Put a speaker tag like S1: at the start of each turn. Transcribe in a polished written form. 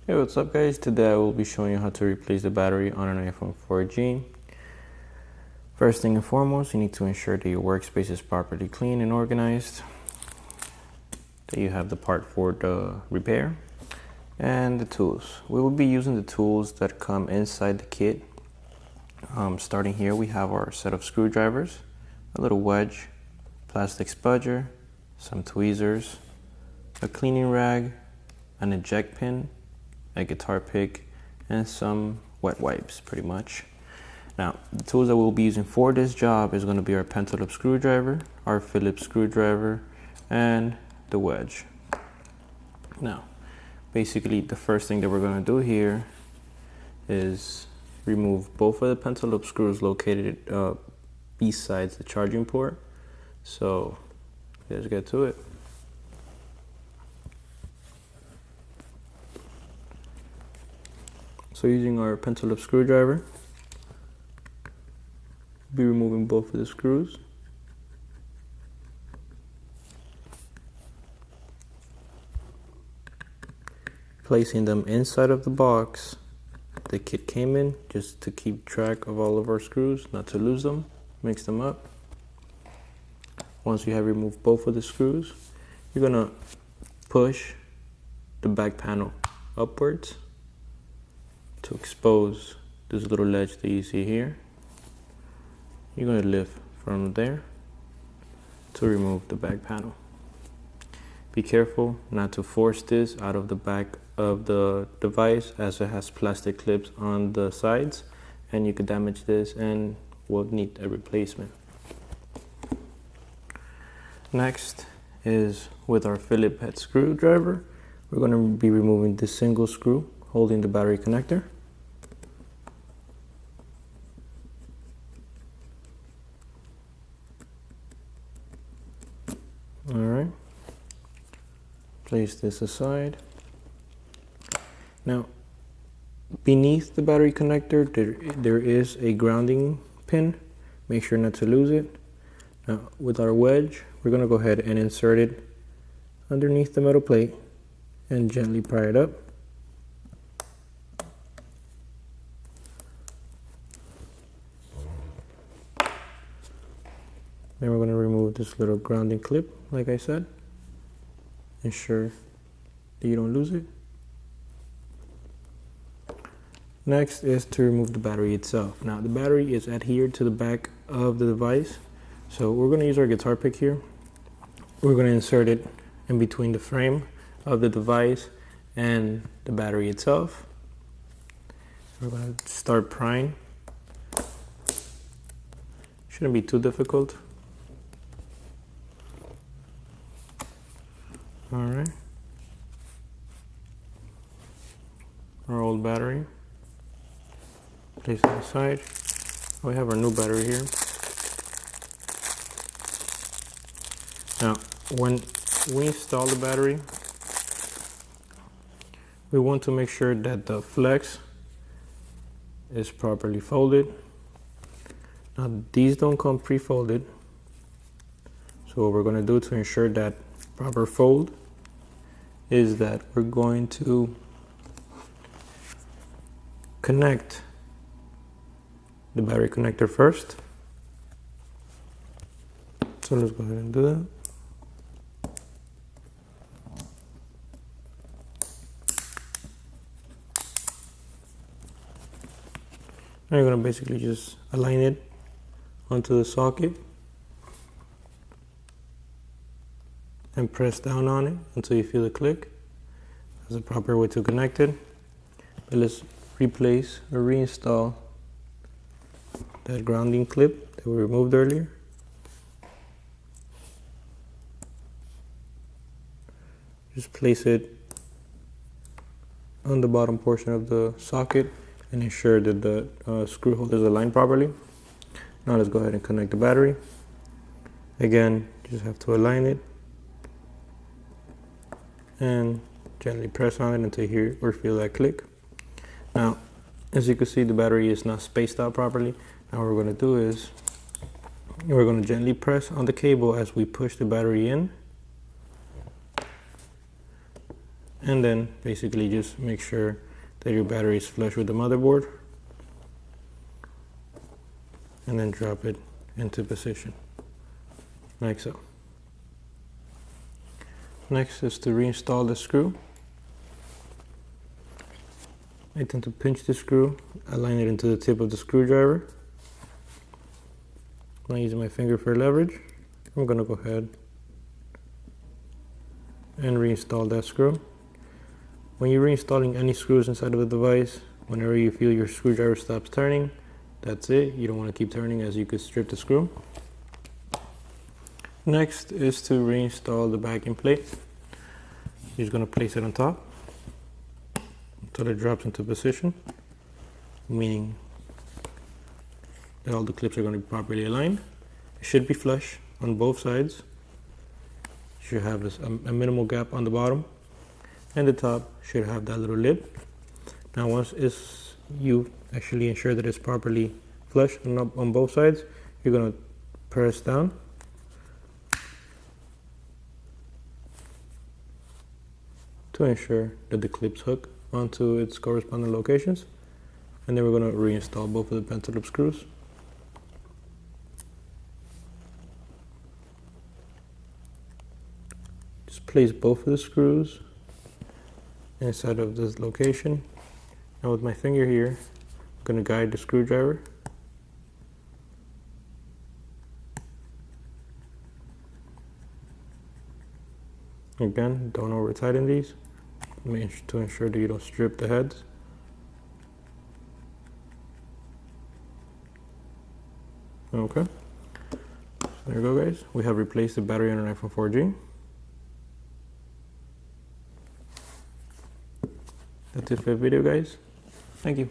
S1: Hey, what's up guys? Today I will be showing you how to replace the battery on an iPhone 4G. First thing and foremost, you need to ensure that your workspace is properly clean and organized, that you have the part for the repair, and the tools. We will be using the tools that come inside the kit. Starting here, we have our set of screwdrivers, a little wedge, plastic spudger, some tweezers, a cleaning rag, an eject pin, a guitar pick, and some wet wipes, pretty much. Now, the tools that we'll be using for this job is going to be our pentalobe screwdriver, our Phillips screwdriver, and the wedge. Now, basically, the first thing that we're going to do here is remove both of the pentalobe screws located besides the charging port. So, let's get to it. So using our pentalobe screwdriver, we'll be removing both of the screws. Placing them inside of the box the kit came in, just to keep track of all of our screws, not to lose them, mix them up. Once you have removed both of the screws, you're gonna push the back panel upwards to expose this little ledge that you see here. You're going to lift from there to remove the back panel. Be careful not to force this out of the back of the device, as it has plastic clips on the sides and you could damage this and will need a replacement. Next is with our Phillips head screwdriver. We're going to be removing this single screw holding the battery connector. Alright, place this aside. Now, beneath the battery connector, there is a grounding pin. Make sure not to lose it. Now, with our wedge, we're going to go ahead and insert it underneath the metal plate and gently pry it up. Then we're going to remove this little grounding clip, like I said. Ensure that you don't lose it. Next is to remove the battery itself. Now, the battery is adhered to the back of the device, so we're going to use our guitar pick here. We're going to insert it in between the frame of the device and the battery itself. We're going to start prying. Shouldn't be too difficult. Alright, our old battery, place it aside. We have our new battery here. Now, when we install the battery, we want to make sure that the flex is properly folded. Now, these don't come pre-folded, so what we're going to do to ensure that proper fold is that we're going to connect the battery connector first. So let's go ahead and do that. Now you're going to basically just align it onto the socket and press down on it until you feel the click. That's the proper way to connect it. But let's replace or reinstall that grounding clip that we removed earlier. Just place it on the bottom portion of the socket and ensure that the screw holders are aligned properly. Now let's go ahead and connect the battery. Again, you just have to align it and gently press on it until you hear or feel that click. Now, as you can see, the battery is not spaced out properly. Now what we're going to do is we're going to gently press on the cable as we push the battery in, And then basically just make sure that your battery is flush with the motherboard, and then drop it into position like so. Next is to reinstall the screw. I tend to pinch the screw, align it into the tip of the screwdriver. I'm using my finger for leverage. I'm going to go ahead and reinstall that screw. When you're reinstalling any screws inside of the device, whenever you feel your screwdriver stops turning, that's it. You don't want to keep turning, as you could strip the screw. Next is to reinstall the backing plate. You're just going to place it on top until it drops into position, meaning that all the clips are going to be properly aligned. It should be flush on both sides. You should have a minimal gap on the bottom, and the top should have that little lid. Now once you actually ensure that it's properly flush on both sides, you're going to press down to ensure that the clips hook onto its corresponding locations. And then we're going to reinstall both of the pentaloop screws. Just place both of the screws inside of this location. Now with my finger here, I'm going to guide the screwdriver. Again, don't over tighten these to ensure that you don't strip the heads. Okay, so there you go, guys. We have replaced the battery on an iPhone 4G. That's it for the video, guys. Thank you.